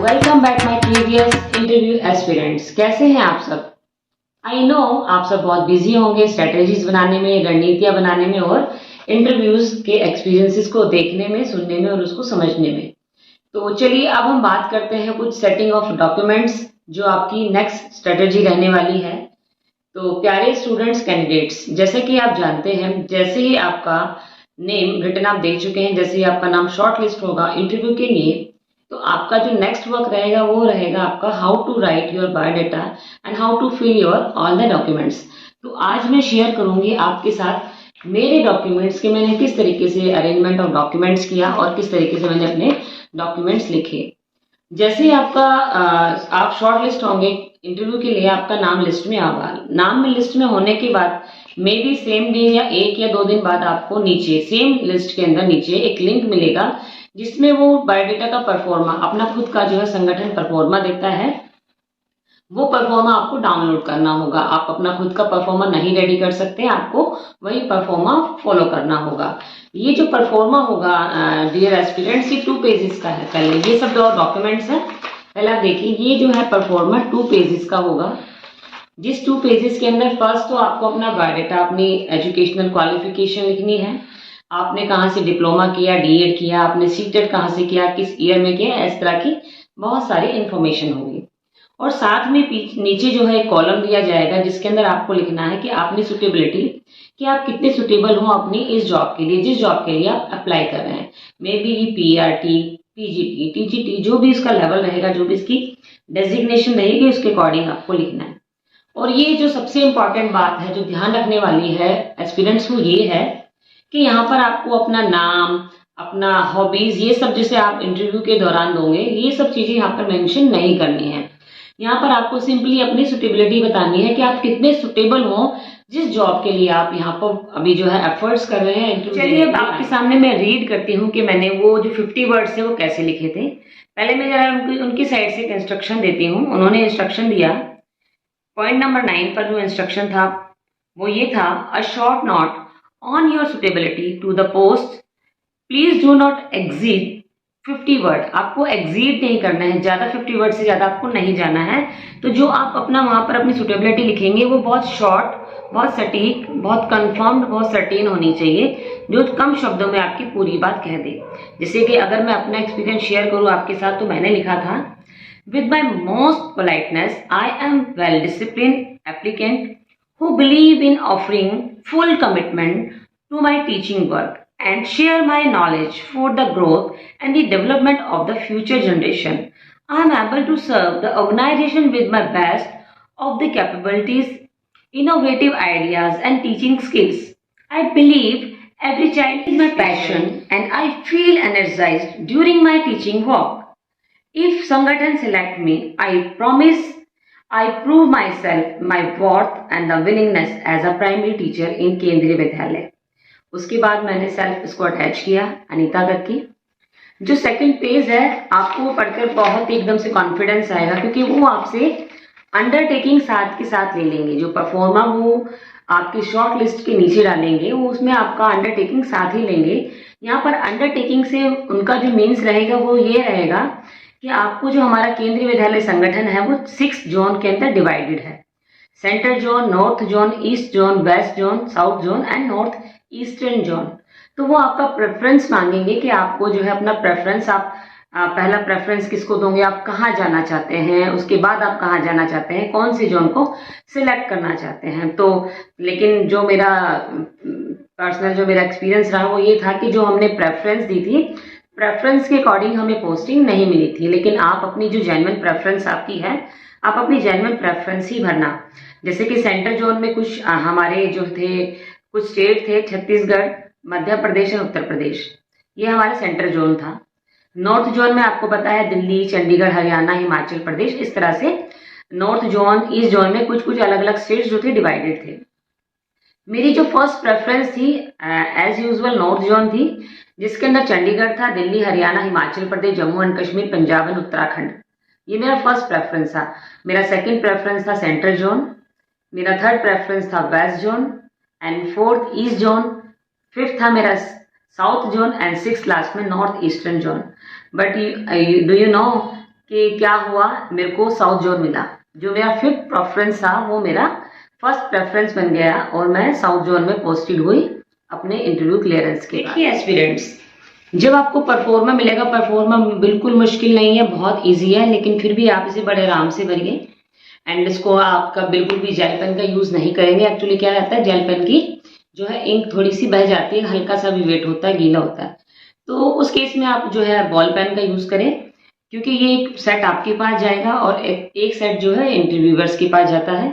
Welcome back my previous interview aspirants. कैसे हैं आप सब? आई नो आप सब बहुत बिजी होंगे स्ट्रेटेजीज बनाने में, रणनीतियां बनाने में और इंटरव्यूज के एक्सपीरियंसेस को देखने में, सुनने में और उसको समझने में। तो चलिए अब हम बात करते हैं कुछ सेटिंग ऑफ डॉक्यूमेंट्स जो आपकी नेक्स्ट स्ट्रेटेजी रहने वाली है। तो प्यारे स्टूडेंट्स, कैंडिडेट्स, जैसे कि आप जानते हैं, जैसे ही आपका नेम रिटन आप देख चुके हैं, जैसे ही आपका नाम शॉर्ट लिस्ट होगा इंटरव्यू के लिए, तो आपका जो नेक्स्ट वर्क रहेगा वो रहेगा आपका how to write your biodata and how to fill your all the documents. तो आज मैं शेयर करूंगी आपके साथ मेरे डॉक्यूमेंट्स के मैंने किस तरीके से अरेंजमेंट ऑफ डॉक्यूमेंट्स किया और किस तरीके से मैंने अपने डॉक्यूमेंट्स लिखे। जैसे ही आपका आप शॉर्ट लिस्ट होंगे इंटरव्यू के लिए, आपका नाम लिस्ट में आएगा। नाम में लिस्ट में होने के बाद मे बी सेम डे या 1 या 2 दिन बाद आपको नीचे सेम लिस्ट के अंदर नीचे एक लिंक मिलेगा जिसमें वो बायोडाटा का परफॉर्मा, अपना खुद का जो है संगठन परफॉर्मा देता है, वो परफॉर्मा आपको डाउनलोड करना होगा। आप अपना खुद का परफॉर्मा नहीं रेडी कर सकते, आपको वही परफॉर्मा फॉलो करना होगा। ये जो परफॉर्मा होगा डियर एस्पिरेंट्स, ये 2 पेजेस का है। पहले ये सब जो डॉक्यूमेंट्स है, पहले आप देखिए, ये जो है परफॉर्मा 2 पेजेस का होगा। जिस 2 पेजेस के अंदर फर्स्ट तो आपको अपना बायोडाटा, अपनी एजुकेशनल क्वालिफिकेशन लिखनी है। आपने कहाँ से डिप्लोमा किया, डीएड किया, आपने सीटेट कहाँ से किया, किस ईयर में किया, इस तरह की बहुत सारी इंफॉर्मेशन होगी। और साथ में नीचे जो है एक कॉलम दिया जाएगा जिसके अंदर आपको लिखना है कि आपने सुटेबिलिटी, कि आप कितने सुटेबल हो अपनी इस जॉब के लिए, जिस जॉब के लिए आप अप्लाई कर रहे हैं। May be PRT, PGT, TGT, जो भी इसका लेवल रहेगा, जो भी इसकी डेजिग्नेशन रहेगी, उसके अकॉर्डिंग आपको लिखना है। और ये जो सबसे इंपॉर्टेंट बात है जो ध्यान रखने वाली है एस्पिरेंट्स को, ये है कि यहाँ पर आपको अपना नाम, अपना हॉबीज, ये सब जैसे आप इंटरव्यू के दौरान दोगे, ये सब चीजें यहाँ पर मेंशन नहीं करनी है। यहाँ पर आपको सिंपली अपनी सुटेबिलिटी बतानी है कि आप कितने सुटेबल हो जिस जॉब के लिए आप यहाँ पर अभी जो है एफर्ट्स कर रहे हैं। चलिए अब आपके सामने मैं रीड करती हूँ कि मैंने वो जो 50 वर्ड्स है वो कैसे लिखे थे। पहले मैं जरा उनकी साइड से एक इंस्ट्रक्शन देती हूँ। उन्होंने इंस्ट्रक्शन दिया, पॉइंट नंबर 9 पर जो इंस्ट्रक्शन था वो ये था, a short note on your suitability to the post, please do not exceed 50 word. आपको exceed नहीं करना है, ज्यादा 50 वर्ड से ज्यादा आपको नहीं जाना है। तो जो आप अपना वहां पर अपनी सुटेबिलिटी लिखेंगे वो बहुत शॉर्ट, बहुत सटीक, बहुत कंफर्म्ड, बहुत सर्टेन होनी चाहिए, जो कम शब्दों में आपकी पूरी बात कह दे। जैसे कि अगर मैं अपना एक्सपीरियंस शेयर करूं आपके साथ, तो मैंने लिखा था, with my most politeness I am well discipline applicant who believe in offering full commitment to my teaching work and share my knowledge for the growth and the development of the future generation. I am able to serve the organization with my best of the capabilities, innovative ideas and teaching skills. I believe every child is my passion and I feel energized during my teaching work. If Sangathan select me, I promise I prove myself, my worth and the willingness as a primary teacher in केंद्रीय विद्यालय। उसके बाद मैंने self इसको attach किया अनीता करके। जो second page है, आपको पढ़कर बहुत एकदम से कॉन्फिडेंस आएगा, क्योंकि वो आपसे अंडरटेकिंग साथ के साथ ले लेंगे। जो परफॉर्मा वो आपकी शॉर्ट लिस्ट के नीचे डालेंगे, वो उसमें आपका अंडरटेकिंग साथ ही लेंगे। यहाँ पर अंडरटेकिंग से उनका जो मीन्स रहेगा वो ये रहेगा कि आपको जो हमारा केंद्रीय विद्यालय संगठन है वो 6 जोन के अंदर डिवाइडेड है। Central zone, north zone, east zone, west zone, south zone and north eastern zone. तो वो आपका प्रेफरेंस मांगेंगे कि आपको जो है अपना प्रेफरेंस, आप पहला प्रेफरेंस किसको दोगे, आप कहाँ जाना चाहते हैं, उसके बाद आप कहाँ जाना चाहते हैं, कौन सी जोन को सिलेक्ट करना चाहते हैं। तो लेकिन जो मेरा पर्सनल जो मेरा एक्सपीरियंस रहा वो ये था कि जो हमने प्रेफरेंस दी थी, प्रेफरेंस के अकॉर्डिंग हमें पोस्टिंग नहीं मिली थी। लेकिन आप अपनी जो जेन्युइन प्रेफरेंस आपकी है, आप अपनी जेन्युइन प्रेफरेंस ही भरना। जैसे कि सेंट्रल जोन में कुछ हमारे जो थे, कुछ स्टेट थे, छत्तीसगढ़, मध्य प्रदेश और उत्तर प्रदेश, ये हमारा सेंट्रल जोन था। नॉर्थ जोन में आपको पता है दिल्ली, चंडीगढ़, हरियाणा, हिमाचल प्रदेश, इस तरह से नॉर्थ जोन, ईस्ट जोन में कुछ कुछ अलग अलग स्टेट्स जो थे डिवाइडेड थे। मेरी जो फर्स्ट प्रेफरेंस थी एज यूजुअल नॉर्थ जोन थी, जिसके अंदर चंडीगढ़ था, दिल्ली, हरियाणा, हिमाचल प्रदेश, जम्मू एंड कश्मीर, पंजाब एंड उत्तराखंड। ये मेरा फर्स्ट प्रेफरेंस था। मेरा सेकंड प्रेफरेंस था सेंट्रल जोन, मेरा थर्ड प्रेफरेंस था west zone and fourth east zone, fifth था मेरा south zone and six last में north eastern zone. But do you know कि क्या हुआ, मेरे को साउथ जोन मिला। जो मेरा 5th प्रेफरेंस था वो मेरा 1st प्रेफरेंस बन गया और मैं साउथ जोन में पोस्टेड हुई अपने इंटरव्यू क्लियरेंस के बाद। देखिए एस्पिरेंट्स, जब आपको परफॉर्मा मिलेगा, परफॉर्मा बिल्कुल मुश्किल नहीं है, बहुत ईजी है, लेकिन फिर भी आप इसे बड़े आराम से भरिए। एंड इसको आपका बिल्कुल भी जेल पेन का यूज नहीं करेंगे। एक्चुअली क्या रहता है, जेल पेन की जो है इंक थोड़ी सी बह जाती है, हल्का सा भी वेट होता है, गीला होता है, तो उस केस में आप जो है बॉल पेन का यूज करें, क्योंकि ये एक सेट आपके पास जाएगा और एक सेट जो है इंटरव्यूअर्स के पास जाता है।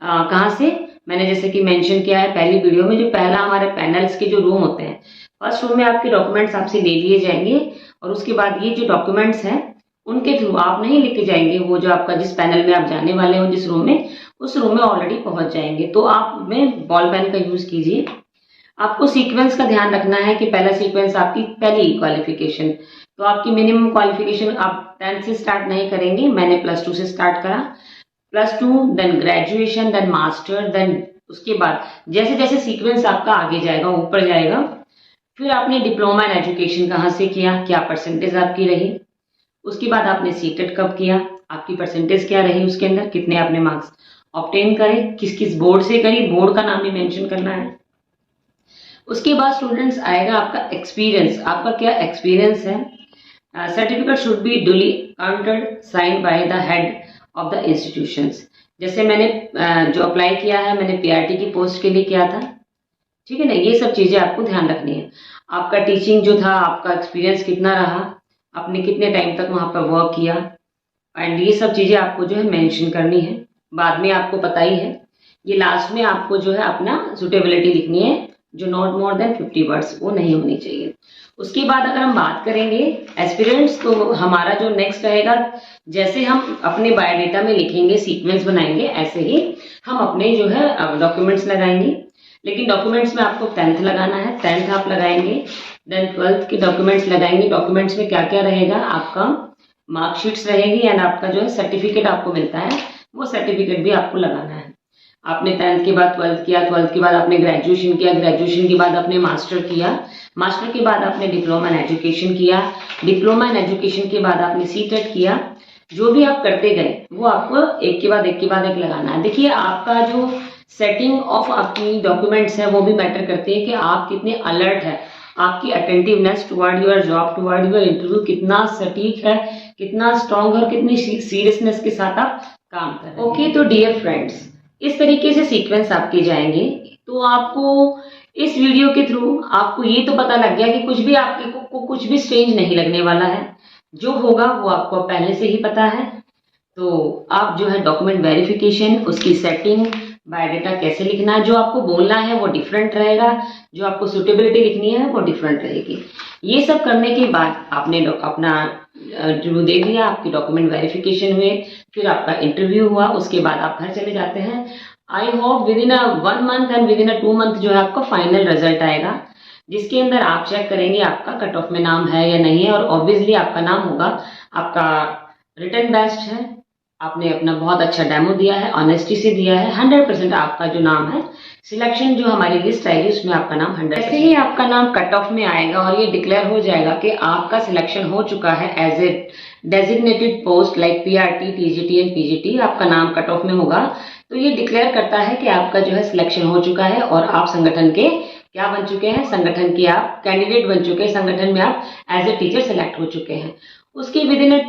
कहाँ से, मैंने जैसे कि मेंशन किया है पहली वीडियो में, जो पहला हमारे पैनल्स के जो रूम होते हैं, फर्स्ट रूम में आपके डॉक्यूमेंट्स आपसे ले लिए जाएंगे और उसके बाद ये जो डॉक्यूमेंट्स हैं उनके थ्रू आप नहीं लेके जाएंगे, वो जो आपका जिस पैनल में आप जाने वाले हो, जिस रूम में, उस रूम में ऑलरेडी पहुंच जाएंगे। तो आप में बॉल पेन का यूज कीजिए। आपको सीक्वेंस का ध्यान रखना है कि पहला सीक्वेंस आपकी पहली क्वालिफिकेशन, तो आपकी मिनिमम क्वालिफिकेशन आप 10th से स्टार्ट नहीं करेंगे, मैंने +2 से स्टार्ट करा, +2 then graduation then master then उसके बाद जैसे जैसे सीक्वेंस आपका आगे जाएगा, ऊपर जाएगा, फिर आपने डिप्लोमा इन एजुकेशन कहाँ से किया, क्या परसेंटेज आपकी रही, उसके बाद आपने सीटेट कब किया, आपकी परसेंटेज क्या रही, उसके अंदर कितने आपने मार्क्स ऑब्टेन करे, किस किस बोर्ड से करी, बोर्ड का नाम भी मेंशन करना है। उसके बाद स्टूडेंट्स आएगा आपका एक्सपीरियंस, आपका क्या एक्सपीरियंस है। Certificate should be duly countersigned by the head of the institutions. जैसे मैंने जो अप्लाई किया है, मैंने पीआरटी की पोस्ट के लिए किया था, ठीक है ना, ये सब चीजें आपको ध्यान रखनी है। आपका टीचिंग जो था, आपका एक्सपीरियंस कितना रहा, आपने कितने टाइम तक वहां पर वर्क किया, एंड ये सब चीजें आपको जो है मेंशन करनी है। बाद में आपको पता ही है, ये लास्ट में आपको जो है अपना सुटेबिलिटी लिखनी है, जो नॉट मोर देन 50 वर्ड्स, वो नहीं होनी चाहिए। उसके बाद अगर हम बात करेंगे एस्पिरेंट्स, तो हमारा जो नेक्स्ट रहेगा, जैसे हम अपने बायोडेटा में लिखेंगे, सीक्वेंस बनाएंगे, ऐसे ही हम अपने जो है डॉक्यूमेंट्स लगाएंगे। लेकिन डॉक्यूमेंट्स में आपको 10th लगाना है, 10th आप लगाएंगे, देन 12th के डॉक्यूमेंट्स लगाएंगे। डॉक्यूमेंट्स में क्या क्या रहेगा, आपका मार्कशीट्स रहेगी एंड आपका जो है सर्टिफिकेट आपको मिलता है, वो सर्टिफिकेट भी आपको लगाना है। आपने 10th के बाद 12th किया, 12th के बाद आपने ग्रेजुएशन किया, ग्रेजुएशन के बाद आपने मास्टर किया, मास्टर के बाद आपने डिप्लोमा इन एजुकेशन किया, डिप्लोमा इन एजुकेशन के बाद आपने सीटेट किया। जो भी आप करते गए वो आपको एक के बाद एक के बाद एक लगाना है। देखिए आपका जो सेटिंग ऑफ आपकी डॉक्यूमेंट्स है वो भी मैटर करते हैं कि आप कितने अलर्ट है, आपकी attentiveness toward your job, toward your interview कितना सटीक है, कितना स्ट्रांग और कितनी सीरियसनेस के साथ आप काम कर रहे हैं। ओके, तो डियर फ्रेंड्स, इस तरीके से सीक्वेंस आपके जाएंगे। तो आपको इस वीडियो के थ्रू आपको ये तो पता लग गया कि कुछ भी आपके को कुछ भी स्ट्रेंज नहीं लगने वाला है, जो होगा वो आपको पहले से ही पता है। तो आप जो है डॉक्यूमेंट वेरिफिकेशन, उसकी सेटिंग, बायोडेटा कैसे लिखना है, जो आपको बोलना है वो डिफरेंट रहेगा, जो आपको सुटेबिलिटी लिखनी है वो डिफरेंट रहेगी। ये सब करने के बाद आपने अपना इंटरव्यू दे दिया, आपकी डॉक्यूमेंट वेरिफिकेशन हुए, फिर आपका इंटरव्यू हुआ, उसके बाद आप घर चले जाते हैं। I hope with in 1 month and with in 2 month जो है आपका फाइनल रिजल्ट आएगा, जिसके अंदर आप चेक करेंगे आपका कट ऑफ में नाम है या नहीं है, और ऑब्वियसली आपका नाम होगा, आपका रिटर्न बेस्ट है, आपने अपना बहुत अच्छा डेमो दिया है, ऑनेस्टी से दिया है, 100% आपका जो नाम है, सिलेक्शन जो हमारी लिस्ट आएगी उसमें आपका नाम 100%। ऐसे ही आपका नाम कट ऑफ में आएगा और ये डिक्लेयर हो जाएगा कि आपका सिलेक्शन हो चुका है as a designated post like PRT, TGT and PGT, आपका नाम कट ऑफ में होगा। तो ये डिक्लेयर करता है कि आपका जो है सिलेक्शन हो चुका है और आप संगठन के क्या बन चुके हैं, संगठन के आप कैंडिडेट बन चुके हैं, संगठन में आप एज ए टीचर सेलेक्ट हो चुके हैं। उसके विद इन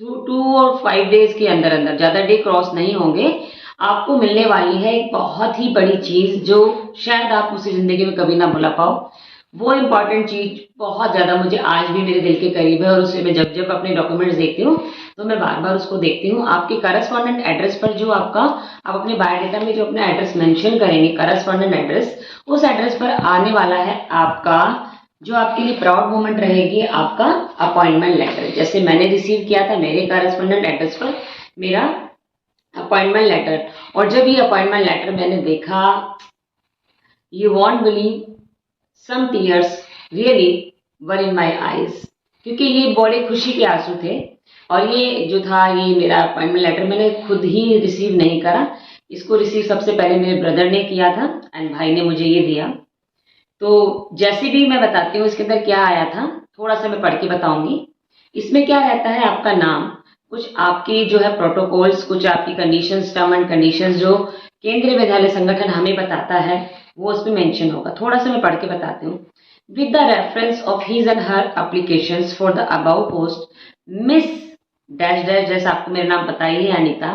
2 और 5 डेज के अंदर अंदर, ज्यादा डे क्रॉस नहीं होंगे, आपको मिलने वाली है एक बहुत ही बड़ी चीज जो शायद आप उसे जिंदगी में कभी ना भुला पाओ। वो इम्पोर्टेंट चीज बहुत ज्यादा मुझे आज भी मेरे दिल के करीब है और उसे मैं जब जब अपने डॉक्यूमेंट्स देखती हूँ तो मैं बार बार उसको देखती हूँ। आपके करस्पॉन्डेंट एड्रेस पर जो आपका, आप अपने बायोडेटा में जो अपना एड्रेस मेंशन करेंगे, करस्पॉन्डेंट एड्रेस, उस एड्रेस पर आने वाला है आपका, जो आपके लिए प्राउड मोमेंट रहेगी, आपका अपॉइंटमेंट लेटर। जैसे मैंने रिसीव किया था मेरे करस्पॉन्डेंट एड्रेस पर मेरा अपॉइंटमेंट लेटर, और जब ये अपॉइंटमेंट लेटर मैंने देखा, you won't believe, some tears really were in my eyes, क्योंकि ये बड़े खुशी के आंसू थे। और ये जो था, ये मेरा अपॉइंटमेंट लेटर मैंने खुद ही रिसीव नहीं करा, इसको रिसीव सबसे पहले मेरे ब्रदर ने किया था एंड भाई ने मुझे ये दिया। तो जैसे भी मैं बताती हूँ इसके अंदर क्या आया था, थोड़ा सा मैं पढ़ के बताऊंगी। इसमें क्या रहता है, आपका नाम, कुछ आपकी जो है प्रोटोकॉल्स, कुछ आपकी कंडीशंस, टर्म एंड कंडीशंस जो केंद्रीय विद्यालय संगठन हमें बताता है वो उस पर मेंशन होगा। थोड़ा सा मैं पढ़ के बताती हूँ। With the reference of his and her applications for the above post miss dash dash, जैसे आपको मेरा नाम पता ही है Anita,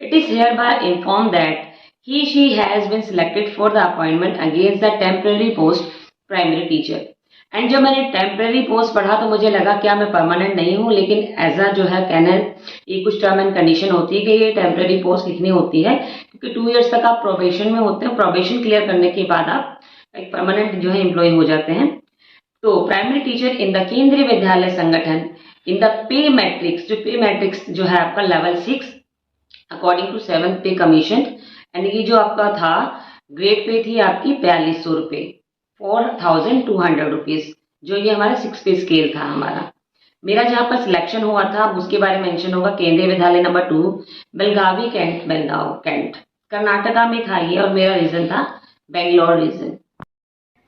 it is hereby inform that he she has been selected for the appointment against the temporary post primary teacher. And जब मैंने temporary post पढ़ा तो मुझे लगा क्या मैं परमानेंट नहीं हूँ, लेकिन एज अ जो है कहना ये कुछ टर्म एंड कंडीशन होती है कि ये टेम्पररी पोस्ट लिखनी होती है, क्योंकि 2 इयर्स तक आप प्रोबेशन में होते हैं। प्रोबेशन क्लियर करने के बाद आप एक परमानेंट जो है एम्प्लॉय हो जाते हैं। तो प्राइमरी टीचर इन द केंद्रीय विद्यालय संगठन इन द पे मैट्रिक्स, जो पे मैट्रिक्स जो है आपका लेवल 6 अकॉर्डिंग टू 7th पे कमीशन, एंड ये जो आपका था ग्रेड पे थी आपकी 4200 रुपये, 4200 रुपीज, जो ये हमारा 6 पे स्केल था हमारा। मेरा जहाँ पर सिलेक्शन हुआ था उसके बारे में मेंशन होगा। Kendriya Vidyalaya number 2 Belagavi cantt, Belgaum cantt Karnataka में था ये, और मेरा रीजन था बेंगलोर रीजन।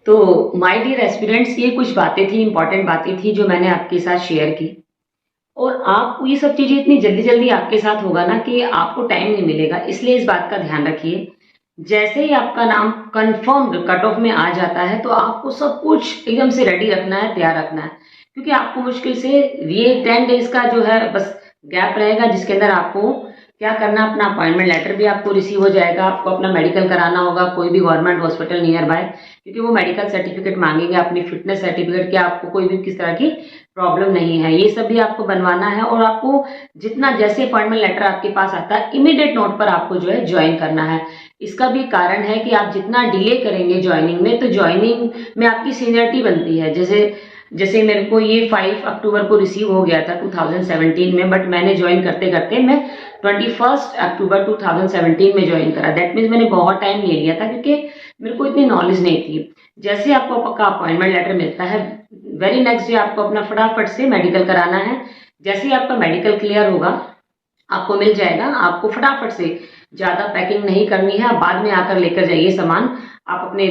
तो माय डियर एस्पिरेंट्स, ये कुछ बातें थी, इंपॉर्टेंट बातें थी जो मैंने आपके साथ शेयर की। और आपको ये सब चीजें इतनी जल्दी जल्दी आपके साथ होगा ना कि आपको टाइम नहीं मिलेगा, इसलिए इस बात का ध्यान रखिए। जैसे ही आपका नाम कंफर्म्ड कट ऑफ में आ जाता है तो आपको सब कुछ एकदम से रेडी रखना है, तैयार रखना है, क्योंकि आपको मुश्किल से ये 10 डेज का जो है बस गैप रहेगा, जिसके अंदर आपको क्या करना, अपना अपॉइंटमेंट लेटर भी आपको रिसीव हो जाएगा, आपको अपना मेडिकल कराना होगा कोई भी गवर्नमेंट हॉस्पिटल नियर बाय, क्योंकि वो मेडिकल सर्टिफिकेट मांगेंगे, अपनी फिटनेस सर्टिफिकेट कि आपको कोई भी किस तरह की प्रॉब्लम नहीं है, ये सब भी आपको बनवाना है। और आपको जितना जैसे अपॉइंटमेंट लेटर आपके पास आता है इमीडिएट नोट पर आपको जो है ज्वाइन करना है। इसका भी कारण है कि आप जितना डिले करेंगे ज्वाइनिंग में, तो ज्वाइनिंग में आपकी सीनियरिटी बनती है। जैसे मेरे को ये 5 अक्टूबर को रिसीव हो गया था 2017 में, बट मैंने ज्वाइन करते करते मैं 21 अक्टूबर 2017 में ज्वाइन करा। दैट मीन्स मैंने बहुत टाइम ले लिया था, क्योंकि मेरे को इतनी नॉलेज नहीं थी। जैसे आपको पक्का अपॉइंटमेंट लेटर मिलता है, वेरी नेक्स्ट डे आपको अपना फटाफट से मेडिकल कराना है। जैसे ही आपका मेडिकल क्लियर होगा आपको मिल जाएगा, आपको फटाफट से ज्यादा पैकिंग नहीं करनी है, आप बाद में आकर लेकर जाइए सामान। आप अपने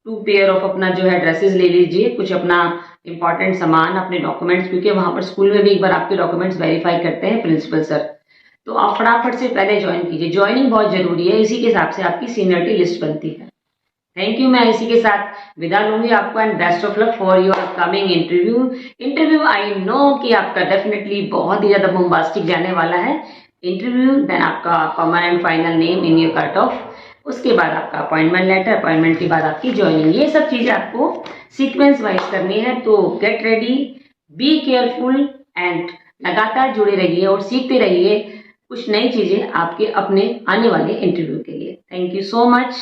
2 पेयर ऑफ अपना जो है ड्रेसेस ले लीजिए, कुछ अपना इंपॉर्टेंट सामान, अपने डॉक्यूमेंट्स, क्योंकि वहां पर स्कूल में भी एक बार आपके डॉक्यूमेंट्स वेरीफाई करते हैं प्रिंसिपल सर। तो आप फटाफट से पहले ज्वाइन कीजिए, ज्वाइनिंग बहुत जरूरी है, इसी के हिसाब से आपकी सीनियरिटी लिस्ट बनती है। थैंक यू, मैं इसी के साथ विदा लूंगी आपको, and best of luck for your upcoming interview. I know कि आपका डेफिनेटली बहुत ही ज्यादा बॉम्बास्टिक जाने वाला है इंटरव्यू, देन आपका permanent final name in your cut off, उसके बाद आपका अपॉइंटमेंट लेटर, अपॉइंटमेंट के बाद आपकी ज्वाइनिंग। ये सब चीजें आपको सीक्वेंस वाइज करनी है। तो get ready, be careful and लगातार जुड़े रहिए और सीखते रहिए कुछ नई चीजें आपके अपने आने वाले इंटरव्यू के लिए। Thank you so much.